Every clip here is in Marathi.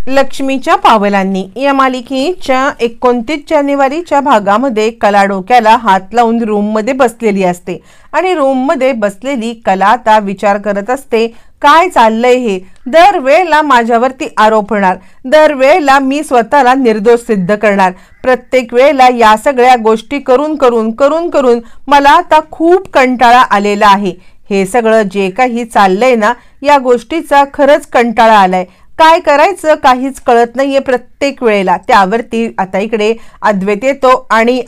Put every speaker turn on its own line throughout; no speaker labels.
लक्ष्मीच्या पावलांनी या मालिकेच्या 29 जानेवारीच्या भागामध्ये कला डोक्याला हात लावून रूममध्ये बसलेली असते आणि रूममध्ये बसलेली कला आता विचार करत असते, काय चाललंय हे? दरवेळेला माझ्यावरती आरोप होणार, दरवेळेला मी स्वतःला निर्दोष सिद्ध करणार, प्रत्येक वेळेला या सगळ्या गोष्टी करून करून करून करून मला आता खूप कंटाळा आलेला आहे. हे सगळं जे काही चाललंय ना, या गोष्टीचा खरंच कंटाळा आलाय. काय करायचं काहीच कळत नाहीये प्रत्येक वेळेला. त्यावरती आता इकडे अद्वैत येतो आणि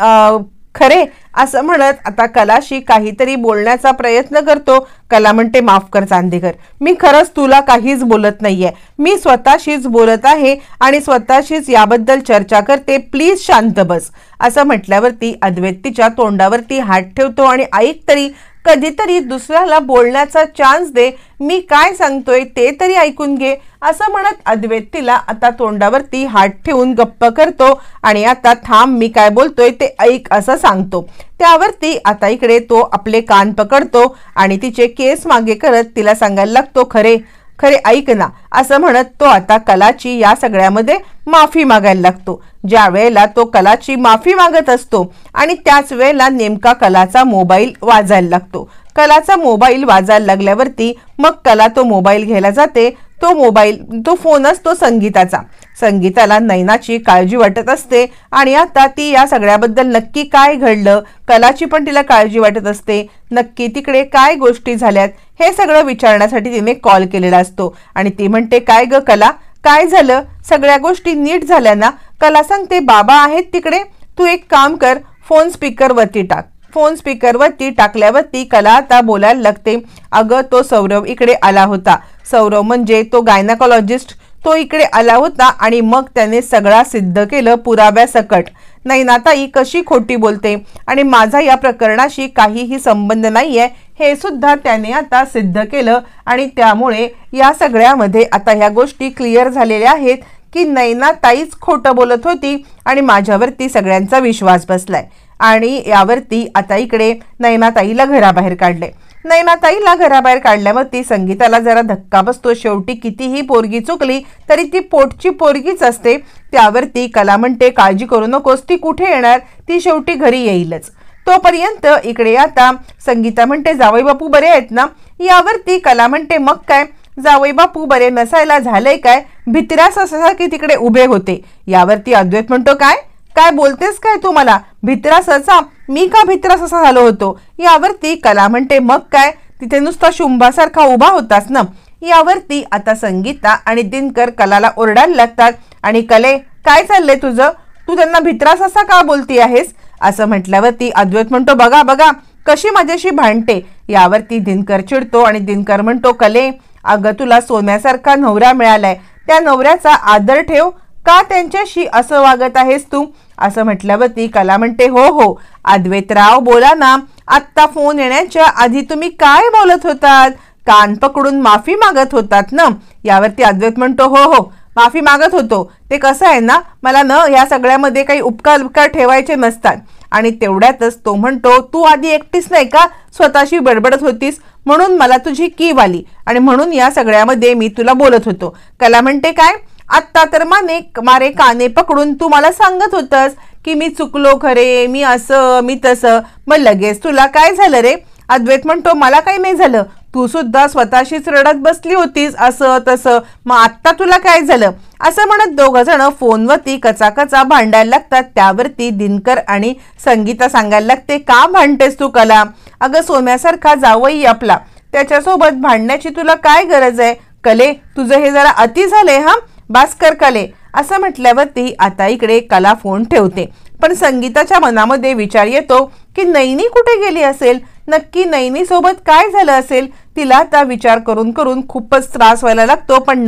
खरे असं म्हणत आता कलाशी काहीतरी बोलण्याचा प्रयत्न करतो. कला म्हणते, माफ कर चांदेकर, मी खरंच तुला काहीच बोलत नाहीये, मी स्वतःशीच बोलत आहे आणि स्वतःशीच याबद्दल चर्चा करते, प्लीज शांत बस. असं म्हटल्यावरती अद्वैत तिच्या तोंडावरती हात ठेवतो आणि ऐक तरी, कधीतरी दुसऱ्याला बोलण्याचा चान्स दे, मी काय सांगतोय ते तरी ऐकून घे. असं म्हणत अद्वैत तिला आता तोंडावरती हात ठेवून गप्प करतो आणि आता थांब, मी काय बोलतोय ते ऐक असं सांगतो. त्यावरती आता इकडे तो आपले कान पकडतो आणि तिचे केस मागे करत तिला सांगायला लागतो, खरे खरे ऐक ना. असं म्हणत तो आता कलाची या सगळ्यामध्ये माफी मागायला लागतो. ज्या वेळेला तो कलाची माफी मागत असतो आणि त्याच वेळेला नेमका कलाचा मोबाईल वाजायला लागतो. कलाचा मोबाईल वाजायला लागल्यावरती मग कला तो मोबाईल घ्यायला जाते. तो फोन असतो संगीताचा. संगीताला नैनाची काळजी वाटत असते आणि आता ती या सगळ्याबद्दल नक्की काय घडलं, कलाची पण तिला काळजी वाटत असते, नक्की तिकडे काय गोष्टी झाल्यात हे सगळं विचारण्यासाठी तिने कॉल केलेला असतो. आणि ती म्हणते, काय ग कला, काय झालं? सगळ्या गोष्टी नीट झाल्या ना? कला सांगते, बाबा आहेत तिकडे, तू एक काम कर, फोन स्पीकरवरती टाक. फोन स्पीकरवरती टाकल्यावरती कला आता बोलायला लागते, अगं तो सौरव इकडे आला होता. सौरव म्हणजे तो गायनाकॉलॉजिस्ट, तो इकडे आला होता आणि मग त्याने सगळा सिद्ध केलं पुराव्यासकट. नैनाताई कशी खोटी बोलते आणि माझा या प्रकरणाशी काहीही संबंध नाहीये हे सुद्धा त्याने आता सिद्ध केलं. आणि त्यामुळे या सगळ्यामध्ये आता ह्या गोष्टी क्लिअर झालेल्या आहेत की नैनाताईच खोटं बोलत होती आणि माझ्यावरती सगळ्यांचा विश्वास बसलाय. आणि यावरती आता इकडे नैनाताईला घराबाहेर काढले. नैनाताईला घराबाहेर काढल्यावरती संगीताला जरा धक्का बसतो. शेवटी कितीही पोरगी चुकली तरी ती पोटची पोरगीच असते. त्यावरती कला म्हणते, काळजी करू नकोस, ती कुठे येणार, ती शेवटी घरी येईलच. तोपर्यंत इकडे आता संगीता म्हणते, जावई बापू बरे आहेत ना? यावरती कला म्हणते, मग काय, जावई बापू बरे नसायला झालंय काय, भित्र्यास असा की तिकडे उभे होते. यावरती अद्वैत म्हणतो, काय काय बोलतेस काय तू मला? भित्र्यास असा? मी का भित्र्यास असा झालो होतो? यावरती कला म्हणते, मग काय, तिथे नुसता शुंभासारखा उभा होतास ना? यावरती आता संगीता आणि दिनकर कलाला ओरडायला लागतात आणि कले, काय चाललंय तुझं? तू त्यांना भित्र्यास असा का बोलती आहेस? असं म्हटल्यावरती अद्वैत म्हणतो, बघा बघा कशी माझ्याशी भांडते. यावरती दिनकर चिडतो आणि दिनकर म्हणतो, कले अगं तुला सोन्यासारखा नवरा मिळालाय, त्या नवऱ्याचा आदर ठेव, का त्यांच्याशी असं वागत आहेस तू? असं म्हटल्यावरती कला म्हणते, हो हो अद्वैतराव बोला ना, आत्ता फोन येण्याच्या आधी तुम्ही काय बोलत होतात? कान पकडून माफी मागत होतात ना? यावरती अद्वैत म्हणतो, हो हो माफी मागत होतो. ते कसं आहे ना, मला न या सगळ्यामध्ये काही उपकार ठेवायचे नसतात. आणि तेवढ्यातच तो म्हणतो, तू आधी एकटीच नाही का स्वतःशी बडबडत होतीस, म्हणून मला तुझी कीव आली आणि म्हणून या सगळ्यामध्ये मी तुला बोलत होतो. कला म्हणते, काय आत्ता तर मारे काने पकडून तू मला सांगत होतस की मी चुकलो खरे, मी असं मी तसं, मग लगेच तुला काय झालं रे? अद्वैत म्हणतो, मला काही नाही झालं, तू सुद्धा स्वतःशीच रडत बसली होतीस असं तसं, मग आत्ता तुला काय झालं? असं म्हणत दोघं जण फोनवरती कचाकचा भांडायला लागतात. त्यावरती दिनकर आणि संगीता सांगायला लागते, का भांडतेस तू कला? अगं सोन्यासारखा जावई आपला, त्याच्यासोबत भांडण्याची तुला काय गरज आहे? कले तुझं हे जरा अति झालंय हा, भास्कर कले. असं म्हटल्यावरती आता इकडे कला फोन ठेवते. पण संगीताच्या मनामध्ये विचार येतो की नैनी कुठे गेली असेल, नक्की नैनी सोबत काय झालं असेल? तिला आता विचार करून करून खूपच त्रास व्हायला लागतो. पण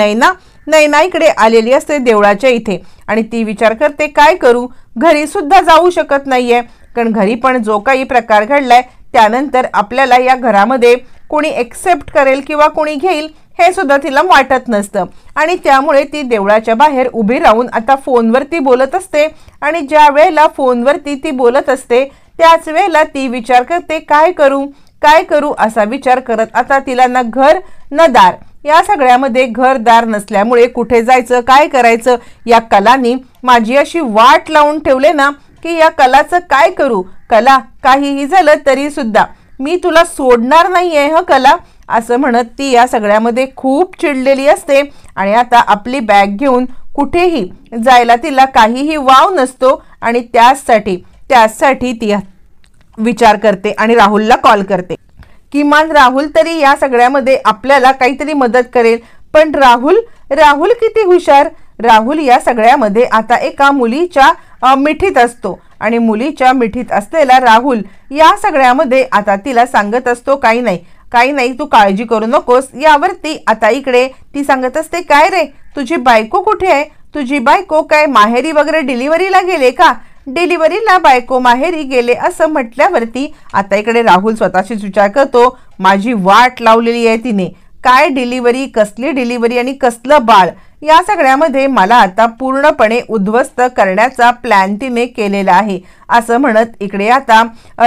नैना इकडे आलेली असते देवळाच्या इथे आणि ती विचार करते, काय करू, घरी सुद्धा जाऊ शकत नाहीये, कारण घरी पण जो काही प्रकार घडलाय त्यानंतर आपल्याला या घरामध्ये कोणी एक्सेप्ट करेल किंवा कोणी घेईल हे सुद्धा तिला वाटत नसतं. आणि त्यामुळे ती देवळाच्या बाहेर उभी राहून आता फोनवरती बोलत असते. आणि ज्या वेळेला फोनवरती ती बोलत असते त्याच वेळेला ती विचार करते, काय करू असा विचार करत आता तिला ना घर ना दार या सगळ्यामध्ये घरदार नसल्यामुळे कुठे जायचं काय करायचं या कलानी माझी अशी वाट लावून ठेवले ना की या कलाचं काय करू. कला, काहीही झालं तरी सुद्धा मी तुला सोडणार नाहीये ह कला, असं म्हणत ती या सगळ्यामध्ये खूप चिडलेली असते. आणि आता आपली बॅग घेऊन कुठेही जायला तिला काहीही वाव नसतो. आणि त्याचसाठी ती विचार करते आणि राहुलला कॉल करते. किमान राहुल तरी या सगळ्यामध्ये आपल्याला काहीतरी मदत करेल. पण राहुल किती हुशार. राहुल या सगळ्यामध्ये आता एका मुलीच्या मिठीत असतो आणि मुलीच्या मिठीत असलेला राहुल या सगळ्यामध्ये आता तिला सांगत असतो काही नाही तू काळजी करू नकोस. यावरती आता इकडे ती सांगत असते काय रे तुझी बायको कुठे आहे. तुझी बायको काय माहेरी वगैरे डिलिव्हरीला गेले का. डिलिव्हरीला बायको माहेरी गेले असं म्हटल्यावरती आता इकडे राहुल स्वतःशीच विचार करतो माझी वाट लावलेली आहे तिने. काय डिलिव्हरी, कसली डिलिव्हरी आणि कसलं बाळ, या सगळ्यामध्ये मला आता पूर्णपणे उद्ध्वस्त करण्याचा प्लॅन तिने केलेला आहे असं म्हणत इकडे आता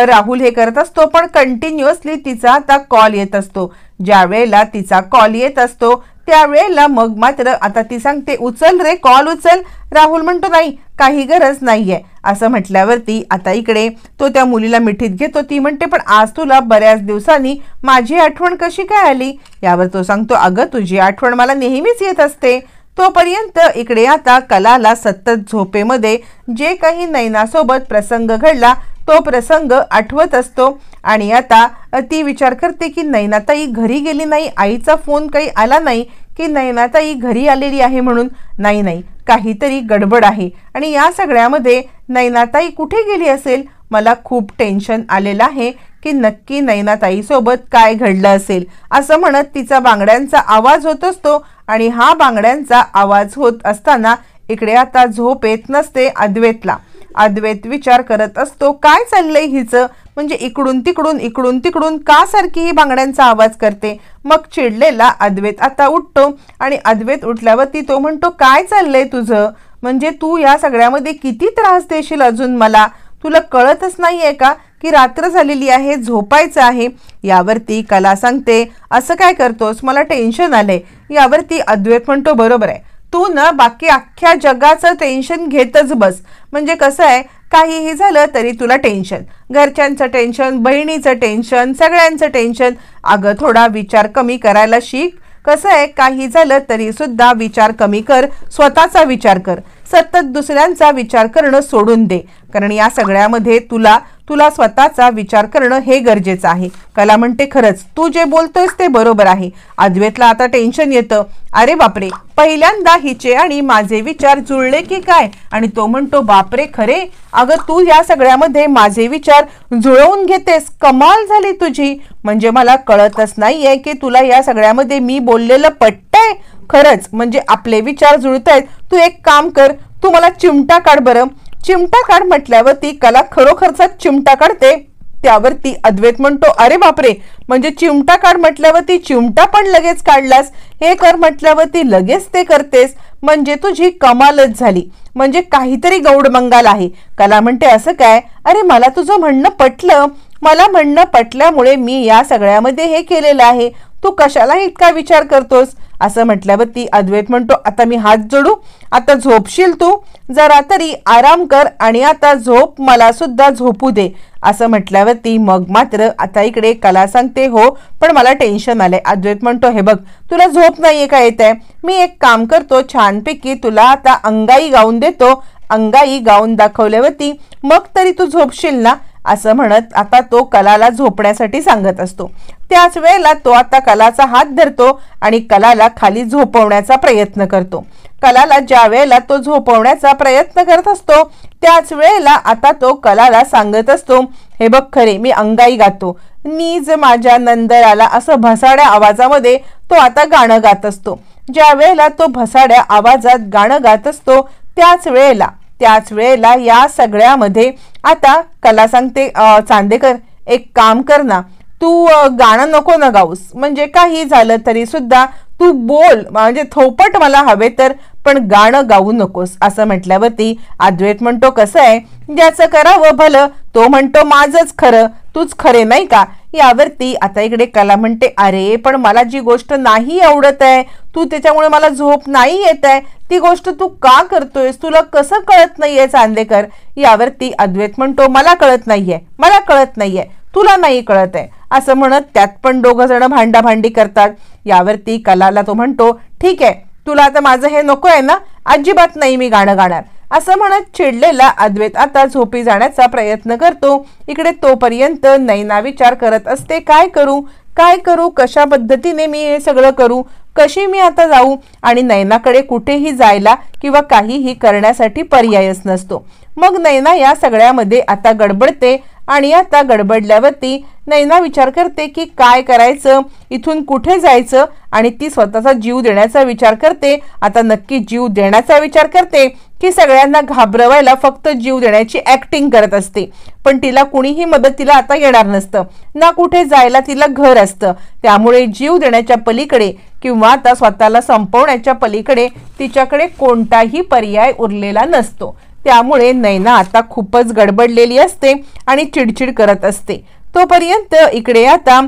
राहुल हे करत असतो. पण कंटिन्युअसली तिचा आता कॉल येत असतो. ज्या वेळेला तिचा कॉल येत असतो त्यावेळेला मग मात्र आता ती सांगते उचल रे, कॉल उचल. राहुल म्हणतो नाही, काही गरज नाहीये असं म्हटल्यावरती आता इकडे तो त्या मुलीला मिठीत घेतो. ती म्हणते पण आज तुला बऱ्याच दिवसांनी माझी आठवण कशी काय आली. यावर तो सांगतो अगं तुझी आठवण मला नेहमीच येत असते. तोपर्यंत इकडे आता कलाला सतत झोपेमध्ये जे काही नैनासोबत प्रसंग घडला तो प्रसंग आठवत असतो. आणि आता ती विचार करते की नैनाताई घरी गेली नाही, आईचा फोन काही आला नाही की नैनाताई घरी आलेली आहे म्हणून. नाही, काहीतरी गडबड आहे. आणि या सगळ्यामध्ये नैनाताई कुठे गेली असेल. मला खूप टेन्शन आलेलं आहे की नक्की नैनाताई सोबत काय घडलं असेल असं म्हणत तिचा बांगड्यांचा आवाज होत असतो. आणि हा बांगड्यांचा आवाज होत असताना इकडे आता झोप येत नसते अद्वैतला. अद्वैत विचार करत असतो काय चाललंय हिचं, म्हणजे इकडून तिकडून का सारखी ही बांगड्यांचा आवाज करते. मग चिडलेला अद्वैत आता उठतो आणि अद्वैत उठल्यावरती तो म्हणतो काय चाललंय तुझं, म्हणजे तू या सगळ्यामध्ये किती त्रास देशील अजून मला. तुला कळतच नाहीये का की रात्र झालेली आहे, झोपायचं आहे. यावरती कला सांगते असं काय करतोस, मला टेन्शन आलंय. यावरती अद्वैत म्हणतो बरोबर आहे, तू ना बाकी अख्ख्या जगाचं टेन्शन घेतच बस. म्हणजे कसं आहे काहीही झालं तरी तुला टेन्शन, घरच्यांचं टेन्शन, बहिणीचं टेन्शन, सगळ्यांचं टेन्शन. अगं थोडा विचार कमी करायला शिक. कसं आहे काही झालं तरी सुद्धा विचार कमी कर, स्वतःचा विचार कर. सतत दुसऱ्यांचा विचार करणं सोडून दे, कारण या सगळ्यामध्ये तुला स्वतःचा विचार करणं हे गरजेचं आहे. कला म्हणते खरंच तू जे बोलतोयस ते बरोबर आहे. अद्वैतला आता टेन्शन येतं, अरे बापरे पहिल्यांदा हिचे आणि माझे विचार जुळले की काय. आणि तो म्हणतो बापरे खरे, अगं तू या सगळ्यामध्ये माझे विचार जुळवून घेतेस, कमाल झाली तुझी. म्हणजे मला कळतच नाहीये की तुला या सगळ्यामध्ये मी बोललेलं पटतंय. खरंच म्हणजे आपले विचार जुळतायत. तू एक काम कर, तू मला चिमटा काढ बरं. चिमटा काढ म्हटल्यावरती कला खरोखरचा चिमटा काढते. त्यावरती अद्वैत म्हणतो अरे बापरे, म्हणजे चिमटा काढ म्हटल्यावरती चिमटा पण लगेच काढलास, हे कर म्हटल्यावरती लगेच ते करतेस, म्हणजे तुझी कमालच झाली. म्हणजे काहीतरी गौडमंगाल आहे. कला म्हणते असं काय, अरे मला तुझं म्हणणं पटलं. मला म्हणणं पटल्यामुळे मी या सगळ्यामध्ये हे केलेलं आहे. तू कशाला इतका विचार करतोस असं म्हटल्यावरती अद्वैत म्हणतो आता मी हात जोडू, आता झोपशील तू, जरा तरी आराम कर आणि आता झोप, मला सुद्धा झोपू दे असं म्हटल्यावरती मग मात्र आता इकडे कला सांगते हो पण मला टेन्शन आलंय. अद्वैत म्हणतो हे बघ तुला झोप नाहीये का येत आहे, मी एक काम करतो छानपैकी तुला आता अंगाई गाऊन देतो. अंगाई गाऊन दाखवल्यावरती मग तरी तू झोपशील ना असं म्हणत आता तो कलाला झोपण्यासाठी सांगत असतो. त्याच वेळेला तो आता कलाचा हात धरतो आणि कलाला खाली झोपवण्याचा प्रयत्न करतो. कलाला ज्या वेळेला तो झोपवण्याचा प्रयत्न करत असतो त्याच वेळेला आता तो कलाला सांगत असतो हे बघ खरे मी अंगाई गातो, नीज माझ्या नंदराला, असं भसाड्या आवाजामध्ये तो आता गाणं गात असतो. ज्या वेळेला तो भसाड्या आवाजात गाणं गात असतो त्याच वेळेला या सगळ्यामध्ये आता कला सांगते चांदेकर एक काम कर ना, तू गाणं नको ना गाऊस, म्हणजे काही झालं तरी सुद्धा तू बोल, म्हणजे थोपट मला हवे तर, पण गाणं गाऊ नकोस असं म्हटल्यावरती अद्वैत म्हणतो कसं आहे ज्याचं करावं भलं तो म्हणतो माझंच खरं, तूच खरे नाही का. यावरती आता इकडे कला म्हणते, अरे पण मला जी गोष्ट नाही आवडत आहे, तू त्याच्यामुळे मला झोप नाही येत आहे, ती गोष्ट तू का करतोयस, तुला कसं कळत नाहीये चांदेकर. यावरती अद्वैत म्हणतो, मला कळत नाहीये, मला कळत नाहीये, तुला नाही कळत आहे, असं म्हणत त्यात पण दोघं जण भांडाभांडी करतात. यावरती कलाला तो म्हणतो, ठीक आहे, तुला आता माझं हे नको आहे ना, अजिबात नाही मी गाणं गाणार, असं म्हणत चिडलेला अद्वैत आता झोपी जाण्याचा प्रयत्न करतो. इकडे तोपर्यंत नैना विचार करत असते, काय करू काय करू, कशा पद्धतीने मी हे सगळं करू, कशी मी आता जाऊ. आणि नैनाकडे कुठेही जायला किंवा काहीही करण्यासाठी पर्यायच नसतो. मग नैना या सगळ्यामध्ये आता गडबडते आणि आता गडबडल्यावरती नैना विचार करते की काय करायचं, इथून कुठे जायचं. आणि ती स्वतःचा जीव देण्याचा विचार करते. आता नक्की जीव देण्याचा विचार करते की सगळ्यांना घाबरवायला फक्त जीव देण्याची ऍक्टिंग करत असते. पण तिला कुणीही मदतीला आता येणार नसतं ना, कुठे जायला तिला घर असतं. त्यामुळे जीव देण्याच्या पलीकडे किंवा आता स्वतःला संपवण्याच्या पलीकडे तिच्याकडे कोणताही पर्याय उरलेला नसतो. त्यामुळे नैना आता खूपच गडबडलेली असते आणि चिडचिड करत असते. तोपर्यंत इकडे आता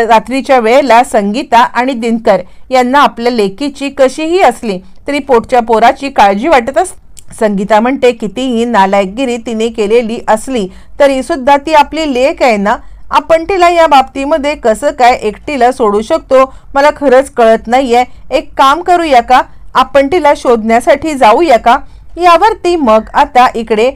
रात्रीच्या वेळेला संगीता आणि दिनकर यांना आपल्या लेकीची कशीही असली तरी पोटच्या पोराची काळजी वाटत असते. संगीता म्हणते, कितीही नालायकगिरी तिने केलेली असली तरी सुद्धा ती आपली लेक आहे ना, आपण तिला या बाबतीमध्ये कसं काय एकटीला सोडू शकतो, मला खरंच कळत नाहीये. एक काम करूया का, आपण तिला शोधण्यासाठी जाऊया का. यावरती मग आता इकडे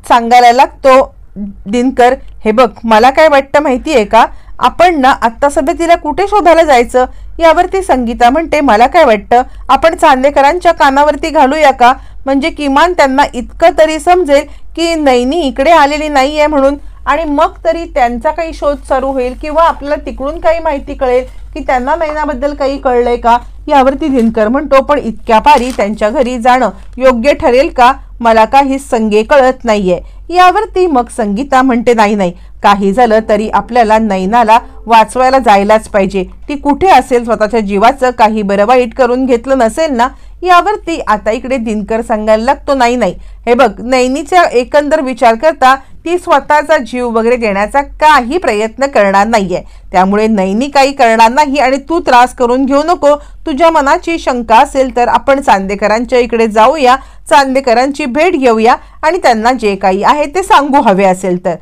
सांगायला लागतो दिनकर, हे बघ मला काय वाटतं माहिती आहे का, आपण ना आत्ता सध्या तिला कुठे शोधायला जायचं. यावरती संगीता म्हणते, मला काय वाटतं आपण चांदेकरांच्या कानावरती घालूया का, म्हणजे किमान त्यांना इतकं तरी समजेल की नैनी इकडे आलेली नाहीये म्हणून, आणि मग तरी त्यांचा काही शोध चालू होईल किंवा आपल्याला तिकडून काही माहिती कळेल की त्यांना नैनाबद्दल काही कळलंय का. यावरती दिनकर म्हणतो, पण इतक्या पारी त्यांच्या घरी जाणं योग्य ठरेल का, मला काही संगे कळत नाहीये. यावरती मग संगीता म्हणते, नाही नाही, काही झालं तरी आपल्याला नैनाला वाचवायला जायलाच पाहिजे. ती कुठे असेल, स्वतःच्या जीवाचं काही बरं वाईट करून घेतलं नसेल ना. यावरती आता इकडे दिनकर सांगायला लागतो, नाही नाही, हे बघ नैनीचा एकंदर विचार करता ती स्वतःचा जीव वगैरे देण्याचा काही प्रयत्न करणार नाहीये. त्यामुळे नैनी काही करणार नाही आणि तू त्रास करून घेऊ नको. तुझ्या मनाची शंका असेल तर आपण चांदेकरांच्या इकडे जाऊया, चांदेकरांची भेट घेऊया आणि त्यांना जे काही आहे ते सांगू हवे असेल तर,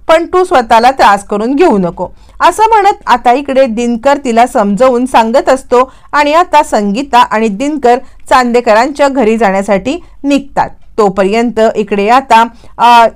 पण तू स्वतःला त्रास करून घेऊ नको, असं म्हणत आता इकडे दिनकर तिला समजावून सांगत असतो. आणि आता संगीता आणि दिनकर चांदेकरांच्या घरी जाण्यासाठी निघतात. तोपर्यंत इकडे आता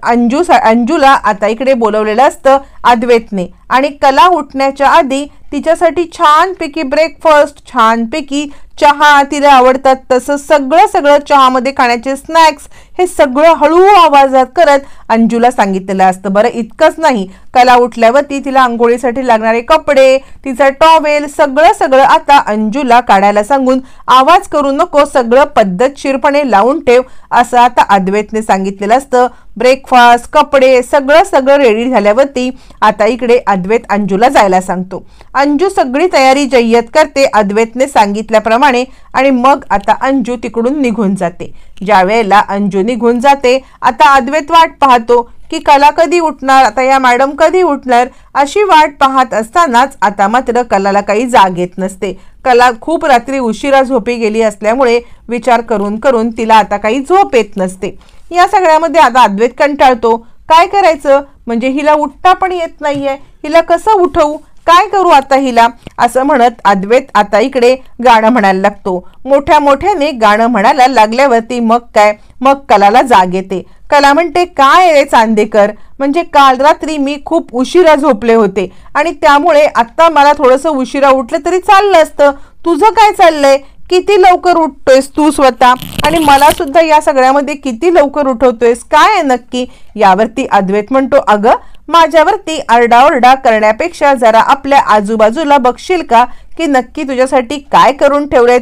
अंजूला आता इकडे बोलवलेलं असतं अद्वैतने, आणि कला उठण्याच्या आधी तिच्यासाठी छानपैकी ब्रेकफास्ट, छानपैकी चहा तिला आवडतात तसं सगळं चहामध्ये खाण्याचे स्नॅक्स हे सगळं हळू आवाजात करत अंजूला सांगितलेलं असतं. बरं इतकंच नाही, कला उठल्यावरती तिला आंघोळीसाठी लागणारे कपडे, तिचा टॉवेल सगळं आता अंजूला काढायला सांगून, आवाज करू नको, सगळं पद्धतशीरपणे लावून ठेव असं आता अद्वैतने सांगितलेलं असतं. ब्रेकफास्ट, कपडे सगळं रेडी झाल्यावरती आता इकडे अद्वैत अंजूला जायला सांगतो. अंजू सगळी तयारी जय्यत करते अद्वैतने सांगितल्याप्रमाणे, आणि मग आता अंजू तिकडून निघून जाते. ज्या वेळेला अंजू निघून जाते आता अद्वैत वाट पाहतो की कला कधी उठणार, आता या मॅडम कधी उठणार, अशी वाट पाहत असतानाच आता मात्र कलाला काही जाग येत नसते. कला खूप रात्री उशिरा झोपी गेली असल्यामुळे विचार करून तिला आता काही झोप येत नसते. या सगळ्यामध्ये आता अद्वैत कंटाळतो. काय करायचं, म्हणजे हिला उठता पण येत नाहीये, हिला कसं उठवू, काय करू आता हिला, असं म्हणत अद्वैत आता इकडे गाणं म्हणायला लागतो. मोठ्याने गाणं म्हणायला लागल्यावरती मग कलाला जाग येते. कला म्हणते, काय रे चांदेकर, म्हणजे काल रात्री मी खूप उशिरा झोपले होते आणि त्यामुळे आता मला थोडंसं उशिरा उठलं तरी चाललं असतं. तुझं काय चाललंय, किती लवकर उठतोयस तू स्वतः, आणि मला सुद्धा या सगळ्यामध्ये किती लवकर उठवतोयस, काय आहे नक्की. यावरती अद्वैत म्हणतो, अगं माझ्यावरती आरडाओरडा करण्यापेक्षा जरा आपल्या आजूबाजूला बघशील का की नक्की तुझ्यासाठी काय करून ठेवलंय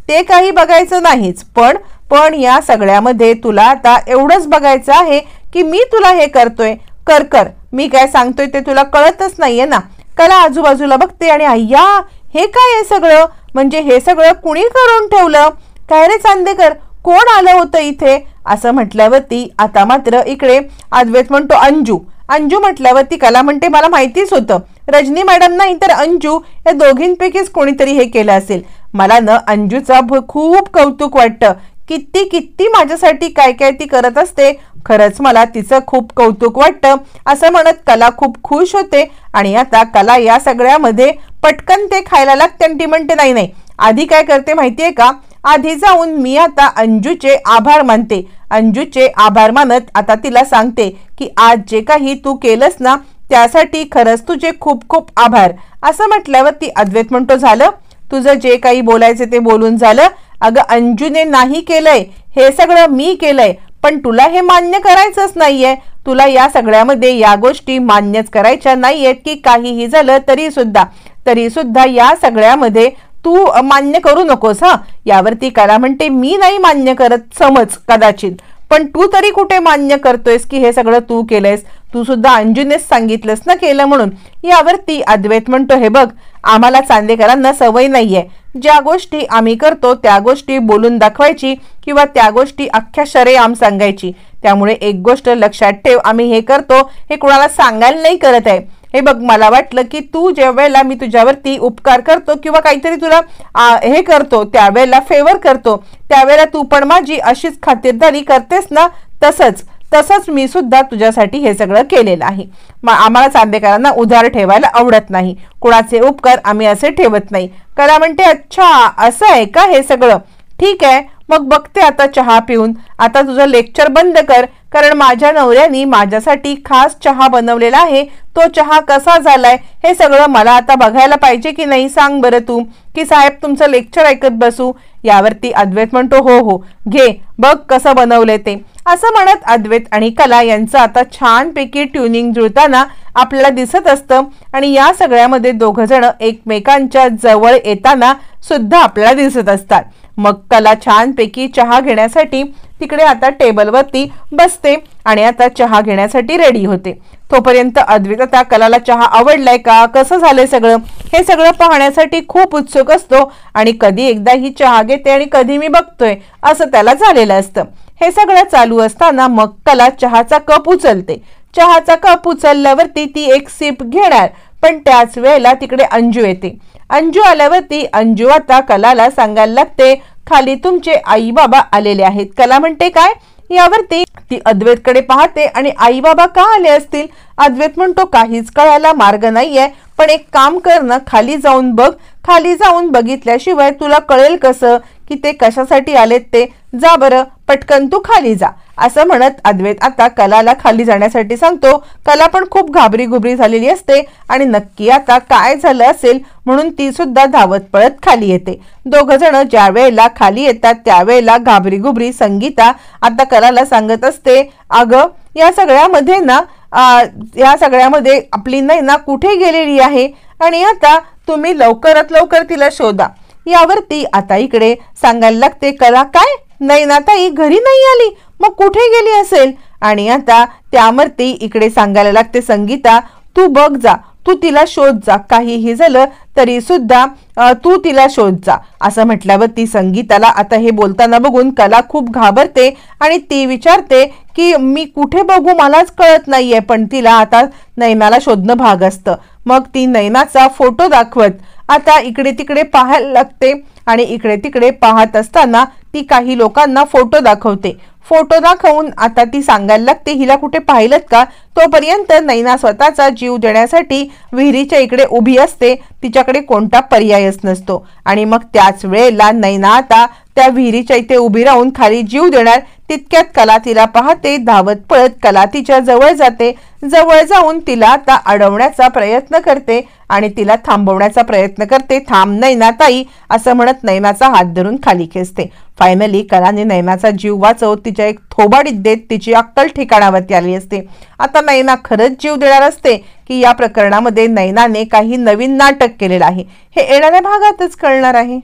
ते काही बघायचं नाहीच, पण या सगळ्यामध्ये तुला आता एवढंच बघायचं आहे की मी तुला हे करतोय, कर मी काय सांगतोय ते तुला कळतच नाहीये ना. कला आजूबाजूला बघते आणि अय्या हे काय आहे सगळं, म्हणजे हे सगळं कुणी करून ठेवलं, काय रे चांदेकर, कोण आलं होतं इथे, असं म्हटल्यावरती आता मात्र इकडे अद्वैत म्हणतो अंजू म्हटल्यावरती कला म्हणते, मला माहितीच होतं रजनी मॅडम नाही तर अंजू, या दोघींपैकीच कोणीतरी हे केलं असेल. मला न अंजूचा खूप कौतुक वाटतं. किती किती माझ्यासाठी काय काय ती करत असते. खरंच मला तिचं खूप कौतुक वाटतं असं म्हणत कला खूप खुश होते. आणि आता कला या सगळ्यामध्ये पटकन ते खायला लागते आणि ती म्हणते नाही नाही, आधी काय करते माहितीये का, आधी जाऊन मी आता अंजूचे आभार मानते. अंजूचे आभार मानत आता तिला सांगते की आज जे काही तू केलंस ना त्यासाठी खरंच तुझे खूप खूप आभार. असं म्हटल्यावर ती अद्वैत म्हणतो झालं तुझं जे काही बोलायचं ते बोलून झालं. अगं अंजूने नाही केलंय, हे सगळं मी केलंय, पण तुला हे मान्य करायचंच नाहीये. तुला या सगळ्यामध्ये या गोष्टी मान्यच करायच्या नाहीयेत की काहीही झालं तरी सुद्धा या सगळ्यामध्ये तू मान्य करू नकोस. हा, यावरती कला म्हणते मी नाही मान्य करत, समज कदाचित, पण तू तरी कुठे मान्य करतोयस की हे सगळं तू केलंयस, तू सुद्धा अंजूनेच सांगितलंस ना केलं म्हणून. यावरती अद्वैत म्हणतो हे बघ, आम्हाला चांदेकरांना सवय नाहीये, ज्या गोष्टी आम्ही करतो त्या गोष्टी बोलून दाखवायची किंवा त्या गोष्टी अख्ख्या शरेआम सांगायची. त्यामुळे एक गोष्ट लक्षात ठेव, आम्ही हे करतो हे कोणाला सांगायला नाही करत आहे. हे बघ, मला वाटलं की तू ज्या वेळेला मी तुझ्यावरती उपकार करतो किंवा काहीतरी तुला हे करतो त्यावेळेला फेवर करतो त्यावेळेला तू पण माझी अशीच खातिरदारी करतेस ना, तसंच मी सुद्धा तुझ्यासाठी हे सगळं केलेलं आहे. आम्हाला चांदेकरांना उधार ठेवायला आवडत नाही, कुणाचे उपकार आम्ही असे ठेवत नाही. कला म्हणते अच्छा असं आहे का हे सगळं, ठीक आहे मग बघते आता चहा पिऊन. आता तुझं लेक्चर बंद कर, कारण माझ्या नवऱ्याने माझ्यासाठी खास चहा बनवलेला आहे. तो चहा कसा झालाय हे सगळं मला आता बघायला पाहिजे की नाही, सांग बरं तू, की साहेब तुमचं लेक्चर ऐकत बसू. यावरती अद्वैत म्हणतो हो हो घे, बघ कसं बनवलंय ते. असं म्हणत अद्वैत आणि कला यांचं आता छानपैकी ट्युनिंग जुळताना आपल्याला दिसत असतं. आणि या सगळ्यामध्ये दोघ जण एकमेकांच्या जवळ येताना सुद्धा आपल्याला दिसत असतात. मग कला छानपैकी चहा घेण्यासाठी तिकडे आता टेबलवरती बसते आणि आता चहा घेण्यासाठी रेडी होते. तोपर्यंत अद्वैत आता कलाला चहा आवडलाय का, कसं झालंय सगळं, हे सगळं पाहण्यासाठी खूप उत्सुक असतो. आणि कधी एकदा ही चहा घेते आणि कधी मी बघतोय असं त्याला झालेलं असतं. हे सगळं चालू असताना मग कला चहाचा कप उचलते. चहाचा कप उचलल्यावरती ती एक सिप घेणार, पण त्याच वेळेला तिकडे अंजू येते. अंजू आल्यावरती अंजू आता कलाला सांगायला लागते खाली तुमचे आई बाबा आलेले आहेत. कला म्हणते काय, यावरती ती अद्वैतकडे पाहते आणि आई बाबा का आले असतील. अद्वैत म्हणतो काहीच कळायला मार्ग नाहीये, पण एक काम कर ना, खाली जाऊन बघ, खाली जाऊन बघितल्याशिवाय तुला कळेल कसं की ते कशासाठी आलेत ते, जा बरं पटकन तू खाली जा. असं म्हणत अद्वैत आता कलाला खाली जाण्यासाठी सांगतो. कला पण खूप घाबरी घुबरी झालेली असते आणि नक्की आता काय झालं असेल म्हणून ती सुद्धा धावत पळत खाली येते. दोघ जण ज्या वेळेला खाली येतात त्यावेळेला घाबरी घुबरी संगीता आता कलाला सांगत असते अगं या सगळ्यामध्ये आपली नैना कुठे गेलेली आहे आणि आता तुम्ही लवकरात लवकर तिला शोधा. यावरती आता इकडे सांगायला लागते कला काय, नैनाताई घरी नाही आली, मग कुठे गेली असेल. आणि आता त्यावरती इकडे सांगायला लागते संगीता तू बघ जा, तू तिला शोध जा, काहीही झालं तरी सुद्धा तू तिला शोध जा. असं म्हटल्यावर ती संगीताला आता हे बोलताना बघून कला खूप घाबरते आणि ती विचारते की मी कुठे बघू मलाच कळत नाहीये, पण तिला आता नैनाला शोधणं भाग असतं. मग ती नैनाचा फोटो दाखवत आता इकडे तिकडे पाहायला लागते आणि इकडे तिकडे पाहत असताना ती काही लोकांना फोटो दाखवते. फोटो दाखवून आता ती सांगायला लागते हिला कुठे पाहिलं का. तोपर्यंत नैना स्वतःचा जीव देण्यासाठी विहिरीच्या इकडे उभी असते, तिच्याकडे कोणता पर्यायच नसतो. आणि मग त्याच वेळेला नैना आता त्या विहिरीच्या इथे उभी राहून खाली जीव देणार. तितक्यात कला तिला पाहते, धावत पळत कला तिच्या जवळ जाते. जवळ जाऊन तिला आता अडवण्याचा प्रयत्न करते आणि तिला थांबवण्याचा प्रयत्न करते. थांब नैनाताई असं म्हणत नैनाचा हात धरून खाली खेचते. फायनली कलाने नैनाचा जीव वाचवत तिच्या एक थोबाडीत देत तिची अक्कल ठिकाणावरती आली असते. आता नैना खरंच जीव देणार असते की या प्रकरणामध्ये नैनाने काही नवीन नाटक केलेलं आहे हे येणाऱ्या भागातच कळणार आहे.